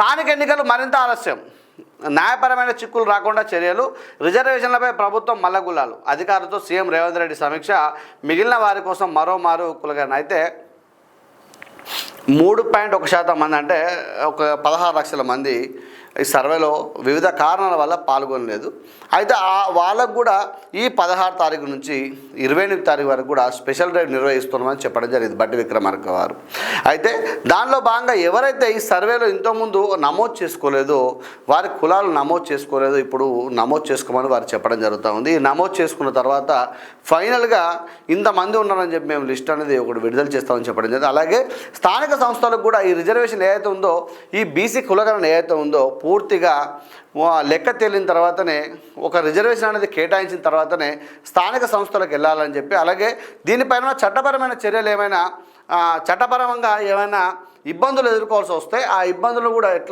స్థానిక ఎన్నికలు మరింత ఆలస్యం, న్యాయపరమైన చిక్కులు రాకుండా చర్యలు, రిజర్వేషన్లపై ప్రభుత్వం మల్లగుల్లాలు, అధికారులతో సీఎం రేవంత్ రెడ్డి సమీక్ష, మిగిలిన వారి కోసం మరోమారు కులగన. అయితే 3.1% మంది అంటే ఒక 16 లక్షల మంది ఈ సర్వేలో వివిధ కారణాల వల్ల పాల్గొనలేదు. అయితే వాళ్ళకు కూడా ఈ 16 తారీఖు నుంచి 28 తారీఖు వరకు కూడా స్పెషల్ డ్రైవ్ నిర్వహిస్తున్నామని చెప్పడం జరిగింది బట్టి విక్రమార్క వారు. అయితే దానిలో భాగంగా ఎవరైతే ఈ సర్వేలో ఇంతకుముందు నమోదు చేసుకోలేదో వారి కులాలు నమోదు చేసుకోలేదో ఇప్పుడు నమోదు చేసుకోమని వారు చెప్పడం జరుగుతూ ఉంది. ఈ నమోదు చేసుకున్న తర్వాత ఫైనల్గా ఇంతమంది ఉన్నారని చెప్పి మేము లిస్ట్ అనేది ఒకటి విడుదల చేస్తామని చెప్పడం జరిగింది. అలాగే స్థానిక సంస్థలకు కూడా ఈ రిజర్వేషన్ ఏదైతే ఉందో, ఈ బీసీ కులగణన ఏదైతే ఉందో పూర్తిగా లెక్క తేలిన తర్వాతనే, ఒక రిజర్వేషన్ అనేది కేటాయించిన తర్వాతనే స్థానిక సంస్థలకు వెళ్ళాలని చెప్పి, అలాగే దీనిపైన చట్టపరమైన చర్యలు ఏమైనా చట్టపరంగా ఏమైనా ఇబ్బందులు ఎదుర్కోవాల్సి వస్తే ఆ ఇబ్బందులు కూడా ఎట్లా